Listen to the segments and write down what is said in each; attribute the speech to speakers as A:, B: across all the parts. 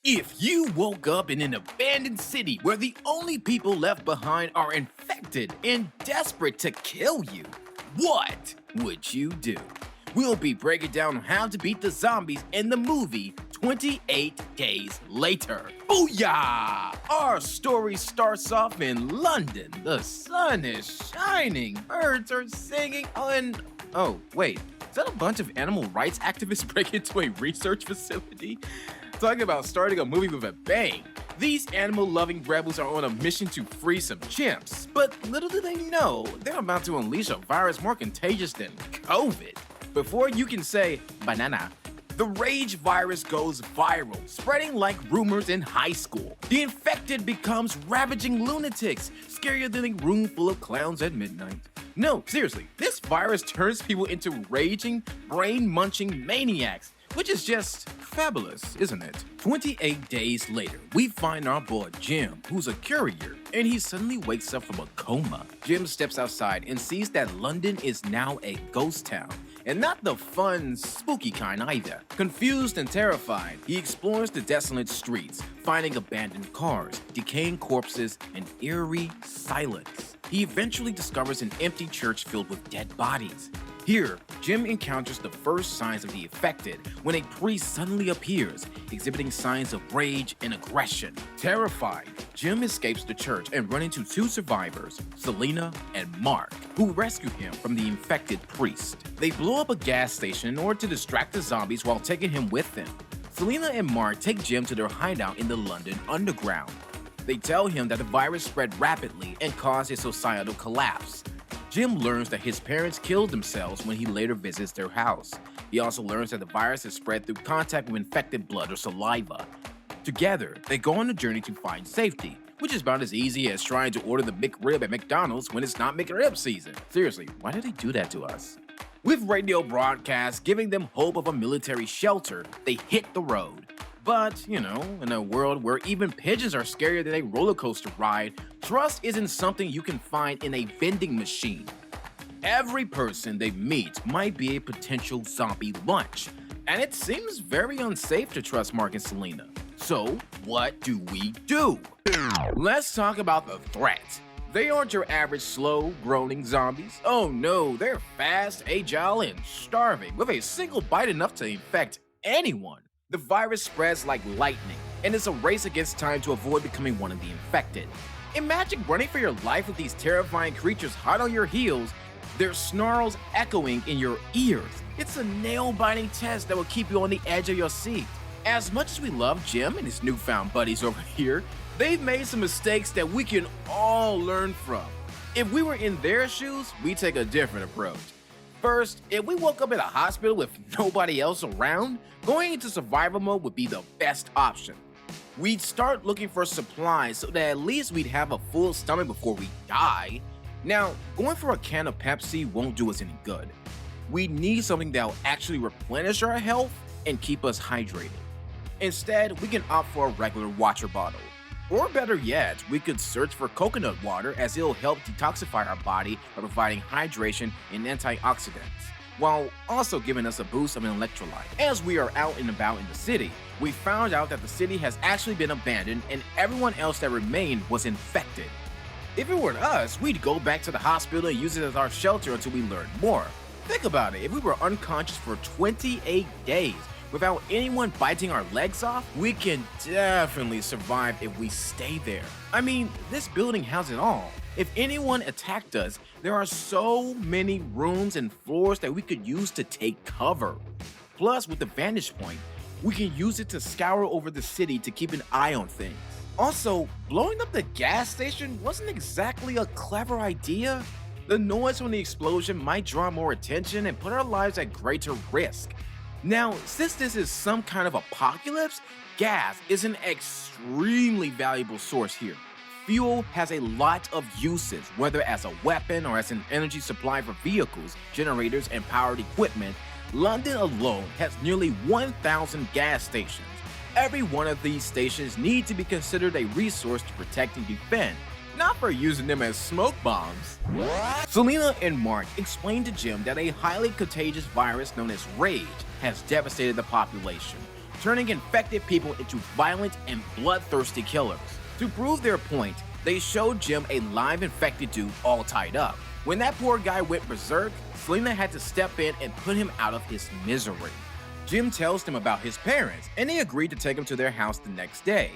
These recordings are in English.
A: If you woke up in an abandoned city where the only people left behind are infected and desperate to kill you, what would you do? We'll be breaking down how to beat the zombies in the movie 28 Days Later. Booyah! Our story starts off in London. The sun is shining, birds are singing, wait, is that a bunch of animal rights activists breaking into a research facility? Talking about starting a movie with a bang. These animal-loving rebels are on a mission to free some chimps, but little do they know, they're about to unleash a virus more contagious than COVID. Before you can say banana, the rage virus goes viral, spreading like rumors in high school. The infected becomes ravaging lunatics, scarier than a room full of clowns at midnight. No, seriously, this virus turns people into raging, brain-munching maniacs, which is just fabulous, isn't it? 28 days later, we find our boy Jim, who's a courier, and he suddenly wakes up from a coma. Jim steps outside and sees that London is now a ghost town, and not the fun, spooky kind either. Confused and terrified, he explores the desolate streets, finding abandoned cars, decaying corpses, and eerie silence. He eventually discovers an empty church filled with dead bodies. Here, Jim encounters the first signs of the infected when a priest suddenly appears, exhibiting signs of rage and aggression. Terrified, Jim escapes the church and runs into two survivors, Selena and Mark, who rescue him from the infected priest. They blow up a gas station in order to distract the zombies while taking him with them. Selena and Mark take Jim to their hideout in the London Underground. They tell him that the virus spread rapidly and caused a societal collapse. Jim learns that his parents killed themselves when he later visits their house. He also learns that the virus is spread through contact with infected blood or saliva. Together, they go on a journey to find safety, which is about as easy as trying to order the McRib at McDonald's when it's not McRib season. Seriously, why did they do that to us? With radio broadcasts giving them hope of a military shelter, they hit the road. But, in a world where even pigeons are scarier than a roller coaster ride, trust isn't something you can find in a vending machine. Every person they meet might be a potential zombie lunch, and it seems very unsafe to trust Mark and Selena. So, what do we do? Let's talk about the threat. They aren't your average slow, groaning zombies. Oh no, they're fast, agile, and starving, with a single bite enough to infect anyone. The virus spreads like lightning, and it's a race against time to avoid becoming one of the infected. Imagine running for your life with these terrifying creatures hot on your heels, their snarls echoing in your ears. It's a nail-biting test that will keep you on the edge of your seat. As much as we love Jim and his newfound buddies over here, they've made some mistakes that we can all learn from. If we were in their shoes, we'd take a different approach. First, if we woke up in a hospital with nobody else around, going into survival mode would be the best option. We'd start looking for supplies so that at least we'd have a full stomach before we die. Now, going for a can of Pepsi won't do us any good. We need something that'll actually replenish our health and keep us hydrated. Instead, we can opt for a regular water bottle. Or better yet, we could search for coconut water as it'll help detoxify our body by providing hydration and antioxidants, while also giving us a boost of an electrolyte. As we are out and about in the city, we found out that the city has actually been abandoned and everyone else that remained was infected. If it were us, we'd go back to the hospital and use it as our shelter until we learn more. Think about it, if we were unconscious for 28 days, without anyone biting our legs off, we can definitely survive if we stay there. I mean, this building has it all. If anyone attacked us, there are so many rooms and floors that we could use to take cover. Plus, with the vantage point, we can use it to scour over the city to keep an eye on things. Also, blowing up the gas station wasn't exactly a clever idea. The noise from the explosion might draw more attention and put our lives at greater risk. Now, since this is some kind of apocalypse, gas is an extremely valuable source here. Fuel has a lot of uses, whether as a weapon or as an energy supply for vehicles, generators, and powered equipment. London alone has nearly 1,000 gas stations. Every one of these stations need to be considered a resource to protect and defend, not for using them as smoke bombs. Selena and Mark explained to Jim that a highly contagious virus known as Rage has devastated the population, turning infected people into violent and bloodthirsty killers. To prove their point, they showed Jim a live infected dude all tied up. When that poor guy went berserk, Selena had to step in and put him out of his misery. Jim tells them about his parents, and they agreed to take him to their house the next day.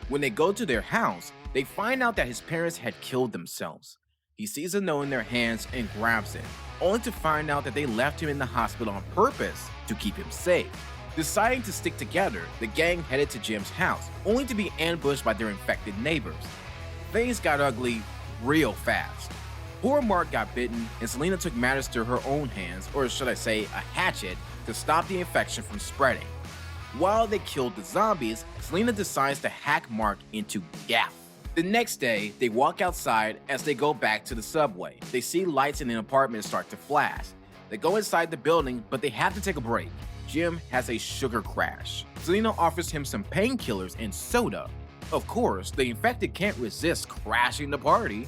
A: When they go to their house, they find out that his parents had killed themselves. He sees a note in their hands and grabs it, only to find out that they left him in the hospital on purpose to keep him safe. Deciding to stick together, the gang headed to Jim's house, only to be ambushed by their infected neighbors. Things got ugly real fast. Poor Mark got bitten, and Selena took matters to her own hands, or should I say a hatchet, to stop the infection from spreading. While they killed the zombies, Selena decides to hack Mark into death. The next day, they walk outside. As they go back to the subway, they see lights in an apartment start to flash. They go inside the building, but they have to take a break. Jim has a sugar crash. Selena offers him some painkillers and soda. Of course, the infected can't resist crashing the party.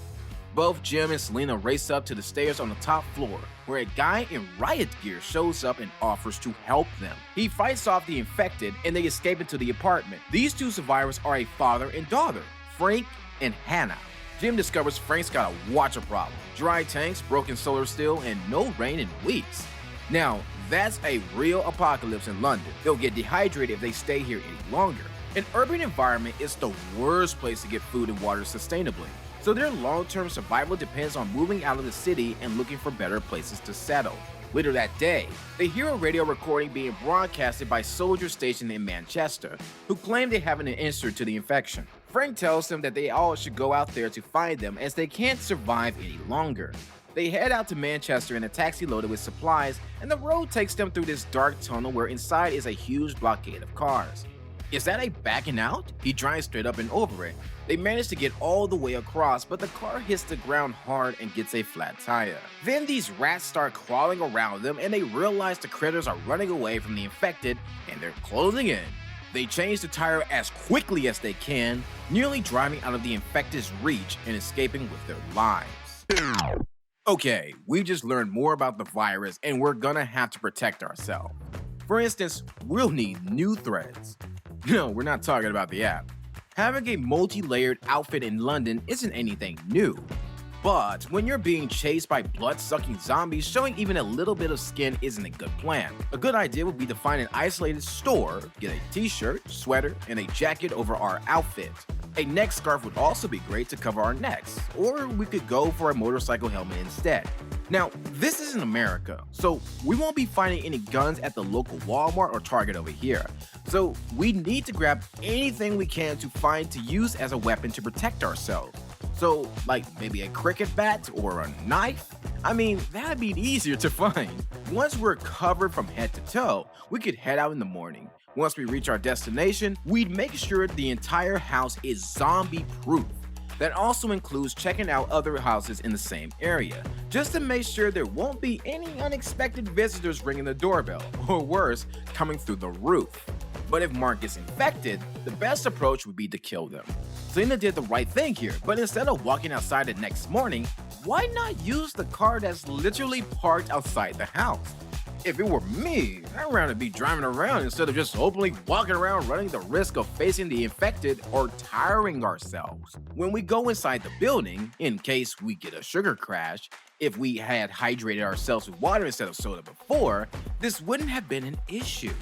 A: Both Jim and Selena race up to the stairs on the top floor, where a guy in riot gear shows up and offers to help them. He fights off the infected, and they escape into the apartment. These two survivors are a father and daughter, Frank and Hannah. Jim discovers Frank's got a water problem, dry tanks, broken solar steel, and no rain in weeks. Now, that's a real apocalypse in London. They'll get dehydrated if they stay here any longer. An urban environment is the worst place to get food and water sustainably, so their long-term survival depends on moving out of the city and looking for better places to settle. Later that day, they hear a radio recording being broadcasted by soldiers stationed in Manchester, who claim they have an answer to the infection. Frank tells them that they all should go out there to find them, as they can't survive any longer. They head out to Manchester in a taxi loaded with supplies, and the road takes them through this dark tunnel where inside is a huge blockade of cars. Is that a backing out? He drives straight up and over it. They manage to get all the way across, but the car hits the ground hard and gets a flat tire. Then these rats start crawling around them, and they realize the critters are running away from the infected and they're closing in. They change the tire as quickly as they can, nearly driving out of the infected's reach and escaping with their lives. Okay, we just learned more about the virus, and we're gonna have to protect ourselves. For instance, we'll need new threads. No, we're not talking about the app. Having a multi-layered outfit in London isn't anything new. But when you're being chased by blood-sucking zombies, showing even a little bit of skin isn't a good plan. A good idea would be to find an isolated store, get a t-shirt, sweater, and a jacket over our outfit. A neck scarf would also be great to cover our necks, or we could go for a motorcycle helmet instead. Now, this isn't America, so we won't be finding any guns at the local Walmart or Target over here. So we need to grab anything we can to find to use as a weapon to protect ourselves. So, like maybe a cricket bat or a knife? I mean, that'd be easier to find. Once we're covered from head to toe, we could head out in the morning. Once we reach our destination, we'd make sure the entire house is zombie-proof. That also includes checking out other houses in the same area, just to make sure there won't be any unexpected visitors ringing the doorbell, or worse, coming through the roof. But if Mark gets infected, the best approach would be to kill them. Selena did the right thing here, but instead of walking outside the next morning, why not use the car that's literally parked outside the house? If it were me, I'd rather be driving around instead of just openly walking around running the risk of facing the infected or tiring ourselves. When we go inside the building, in case we get a sugar crash, if we had hydrated ourselves with water instead of soda before, this wouldn't have been an issue.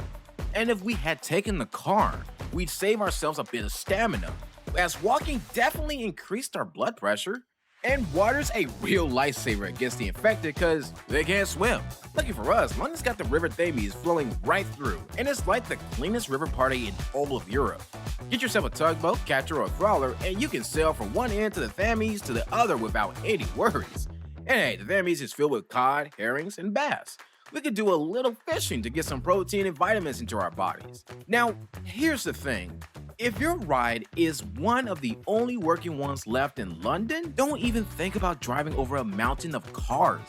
A: And if we had taken the car, we'd save ourselves a bit of stamina, as walking definitely increased our blood pressure. And water's a real lifesaver against the infected because they can't swim. Lucky for us, London's got the River Thames flowing right through, and it's like the cleanest river party in all of Europe. Get yourself a tugboat, catcher, or a trawler, and you can sail from one end to the Thames to the other without any worries. And hey, the Thames is filled with cod, herrings, and bass. We could do a little fishing to get some protein and vitamins into our bodies. Now, here's the thing. If your ride is one of the only working ones left in London, don't even think about driving over a mountain of cars.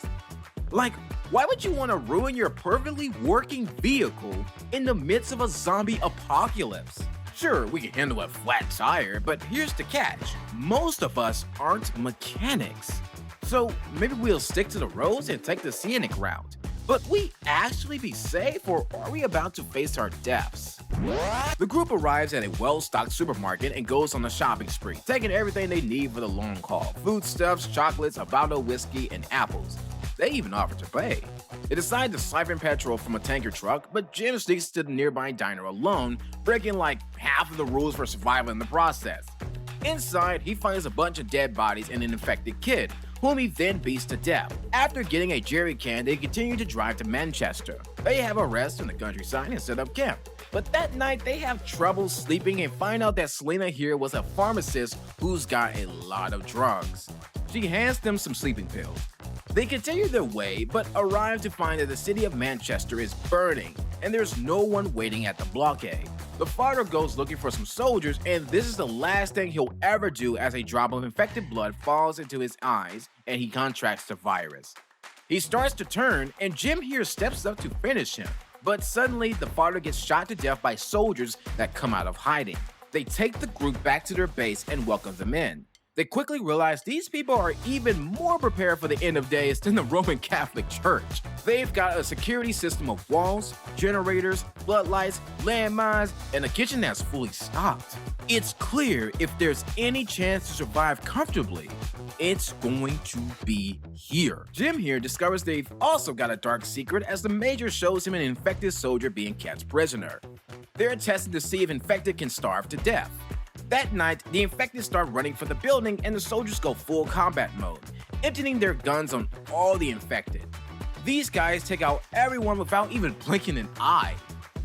A: Like, why would you want to ruin your perfectly working vehicle in the midst of a zombie apocalypse? Sure, we can handle a flat tire, but here's the catch. Most of us aren't mechanics. So maybe we'll stick to the roads and take the scenic route. But we actually be safe, or are we about to face our deaths? The group arrives at a well-stocked supermarket and goes on a shopping spree, taking everything they need for the long haul: foodstuffs, chocolates, a bottle of whiskey, and apples. They even offer to pay. They decide to siphon petrol from a tanker truck, but Jim sneaks to the nearby diner alone, breaking like half of the rules for survival in the process. Inside, he finds a bunch of dead bodies and an infected kid, whom he then beats to death. After getting a jerry can, they continue to drive to Manchester. They have a rest in the countryside and set up camp. But that night, they have trouble sleeping and find out that Selena here was a pharmacist who's got a lot of drugs. She hands them some sleeping pills. They continue their way, but arrive to find that the city of Manchester is burning, and there's no one waiting at the blockade. The father goes looking for some soldiers, and this is the last thing he'll ever do as a drop of infected blood falls into his eyes and he contracts the virus. He starts to turn, and Jim here steps up to finish him, but suddenly the father gets shot to death by soldiers that come out of hiding. They take the group back to their base and welcome them in. They quickly realize these people are even more prepared for the end of days than the Roman Catholic Church. They've got a security system of walls, generators, floodlights, landmines, and a kitchen that's fully stocked. It's clear if there's any chance to survive comfortably, it's going to be here. Jim here discovers they've also got a dark secret as the Major shows him an infected soldier being kept prisoner. They're testing to see if infected can starve to death. That night, the infected start running for the building and the soldiers go full combat mode, emptying their guns on all the infected. These guys take out everyone without even blinking an eye.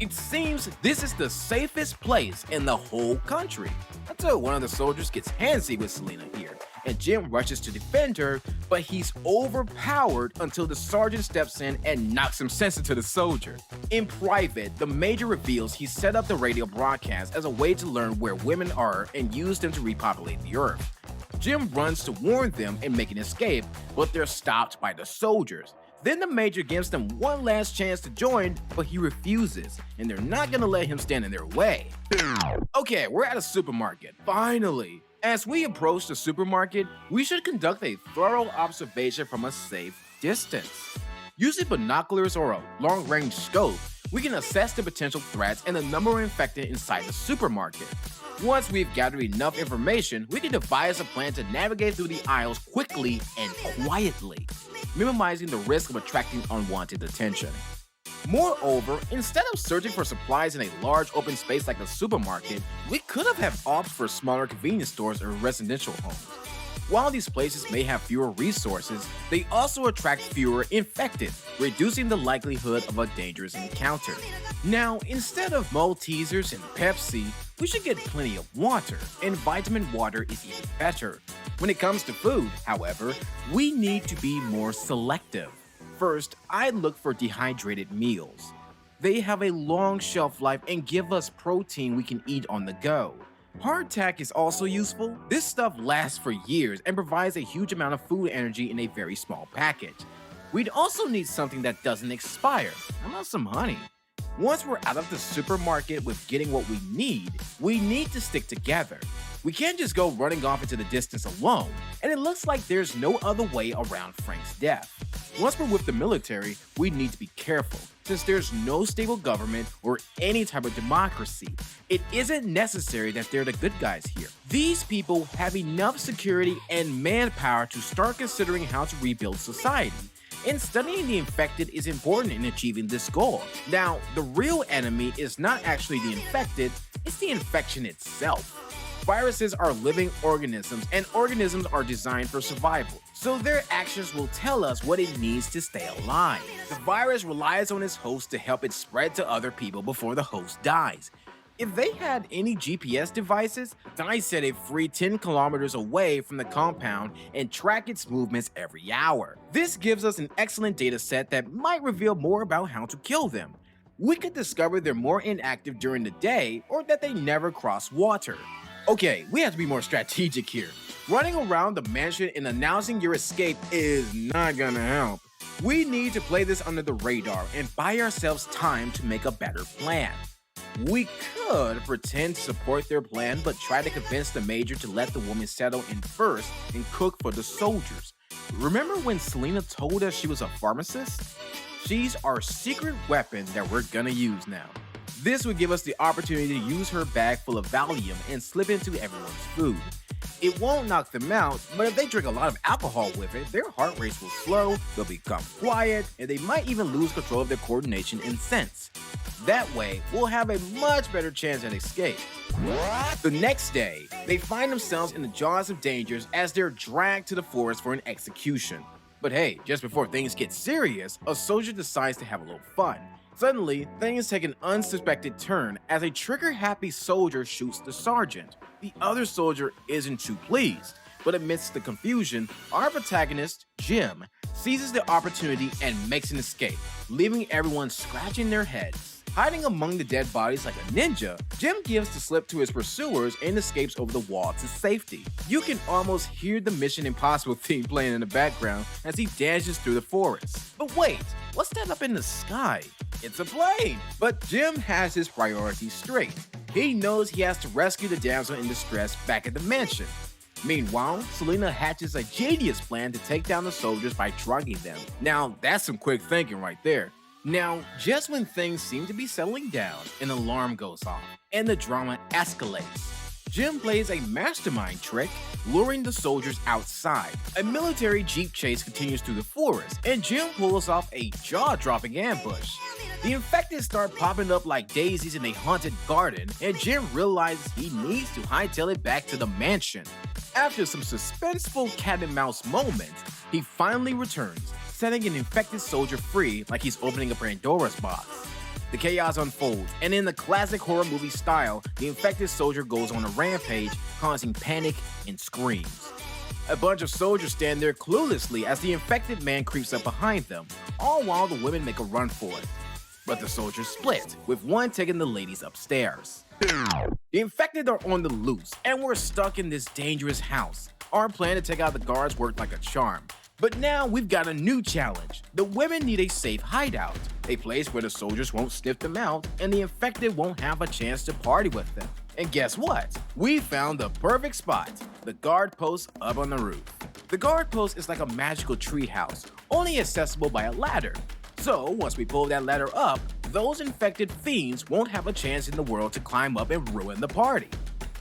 A: It seems this is the safest place in the whole country, until one of the soldiers gets handsy with Selena here, and Jim rushes to defend her, but he's overpowered until the sergeant steps in and knocks some sense into the soldier. In private, the Major reveals he set up the radio broadcast as a way to learn where women are and use them to repopulate the earth. Jim runs to warn them and make an escape, but they're stopped by the soldiers. Then the Major gives them one last chance to join, but he refuses, and they're not gonna let him stand in their way. Okay, we're at a supermarket, finally. As we approach the supermarket, we should conduct a thorough observation from a safe distance. Using binoculars or a long-range scope, we can assess the potential threats and the number of infected inside the supermarket. Once we've gathered enough information, we can devise a plan to navigate through the aisles quickly and quietly, minimizing the risk of attracting unwanted attention. Moreover, instead of searching for supplies in a large open space like a supermarket, we could have opted for smaller convenience stores or residential homes. While these places may have fewer resources, they also attract fewer infected, reducing the likelihood of a dangerous encounter. Now, instead of Maltesers and Pepsi, we should get plenty of water, and vitamin water is even better. When it comes to food, however, we need to be more selective. First, I look for dehydrated meals. They have a long shelf life and give us protein we can eat on the go. Hardtack is also useful. This stuff lasts for years and provides a huge amount of food energy in a very small package. We'd also need something that doesn't expire. How about some honey? Once we're out of the supermarket with getting what we need to stick together. We can't just go running off into the distance alone, and it looks like there's no other way around Frank's death. Once we're with the military, we need to be careful, since there's no stable government or any type of democracy. It isn't necessary that they're the good guys here. These people have enough security and manpower to start considering how to rebuild society. And studying the infected is important in achieving this goal. Now, the real enemy is not actually the infected, it's the infection itself. Viruses are living organisms, and organisms are designed for survival, so their actions will tell us what it needs to stay alive. The virus relies on its host to help it spread to other people before the host dies. If they had any GPS devices, they set it free 10 kilometers away from the compound and track its movements every hour. This gives us an excellent data set that might reveal more about how to kill them. We could discover they're more inactive during the day or that they never cross water. Okay, we have to be more strategic here. Running around the mansion and announcing your escape is not gonna help. We need to play this under the radar and buy ourselves time to make a better plan. We could pretend to support their plan but try to convince the Major to let the woman settle in first and cook for the soldiers. Remember when Selena told us she was a pharmacist? She's our secret weapon that we're gonna use now. This would give us the opportunity to use her bag full of Valium and slip into everyone's food. It won't knock them out, but if they drink a lot of alcohol with it, their heart rates will slow, they'll become quiet, and they might even lose control of their coordination and sense. That way, we'll have a much better chance at escape. The next day, they find themselves in the jaws of dangers as they're dragged to the forest for an execution. But hey, just before things get serious, a soldier decides to have a little fun. Suddenly, things take an unsuspected turn as a trigger-happy soldier shoots the sergeant. The other soldier isn't too pleased, but amidst the confusion, our protagonist, Jim, seizes the opportunity and makes an escape, leaving everyone scratching their heads. Hiding among the dead bodies like a ninja, Jim gives the slip to his pursuers and escapes over the wall to safety. You can almost hear the Mission Impossible theme playing in the background as he dashes through the forest. But wait, what's that up in the sky? It's a plane! But Jim has his priorities straight. He knows he has to rescue the damsel in distress back at the mansion. Meanwhile, Selena hatches a genius plan to take down the soldiers by drugging them. Now, that's some quick thinking right there. Now, just when things seem to be settling down, an alarm goes off, and the drama escalates. Jim plays a mastermind trick, luring the soldiers outside. A military jeep chase continues through the forest, and Jim pulls off a jaw-dropping ambush. The infected start popping up like daisies in a haunted garden, and Jim realizes he needs to hightail it back to the mansion. After some suspenseful cat-and-mouse moments, he finally returns, setting an infected soldier free like he's opening a Pandora's box. The chaos unfolds, and in the classic horror movie style, the infected soldier goes on a rampage, causing panic and screams. A bunch of soldiers stand there cluelessly as the infected man creeps up behind them, all while the women make a run for it. But the soldiers split, with one taking the ladies upstairs. The infected are on the loose, and we're stuck in this dangerous house. Our plan to take out the guards worked like a charm. But now we've got a new challenge. The women need a safe hideout, a place where the soldiers won't sniff them out and the infected won't have a chance to party with them. And guess what? We found the perfect spot, the guard post up on the roof. The guard post is like a magical treehouse, only accessible by a ladder. So once we pull that ladder up, those infected fiends won't have a chance in the world to climb up and ruin the party.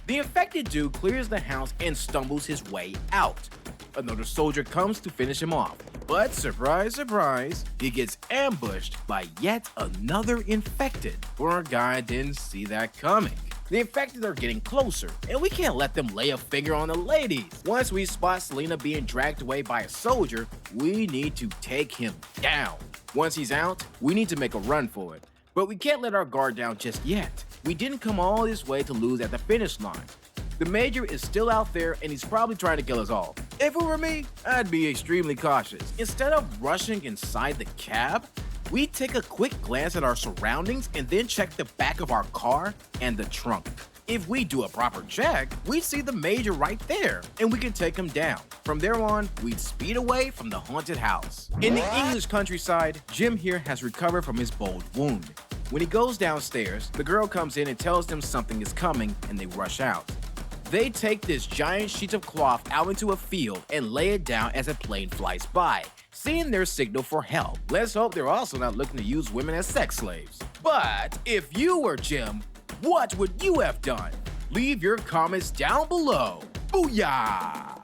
A: The infected dude clears the house and stumbles his way out. Another soldier comes to finish him off, but surprise, surprise, he gets ambushed by yet another infected. Poor guy didn't see that coming. The infected are getting closer, and we can't let them lay a finger on the ladies. Once we spot Selena being dragged away by a soldier, we need to take him down. Once he's out, we need to make a run for it. But we can't let our guard down just yet. We didn't come all this way to lose at the finish line. The Major is still out there and he's probably trying to kill us all. If it were me, I'd be extremely cautious. Instead of rushing inside the cab, we take a quick glance at our surroundings and then check the back of our car and the trunk. If we do a proper check, we'd see the Major right there and we can take him down. From there on, we'd speed away from the haunted house. In the English countryside, Jim here has recovered from his bold wound. When he goes downstairs, the girl comes in and tells them something is coming and they rush out. They take this giant sheet of cloth out into a field and lay it down as a plane flies by, seeing their signal for help. Let's hope they're also not looking to use women as sex slaves. But if you were Jim, what would you have done? Leave your comments down below. Booyah!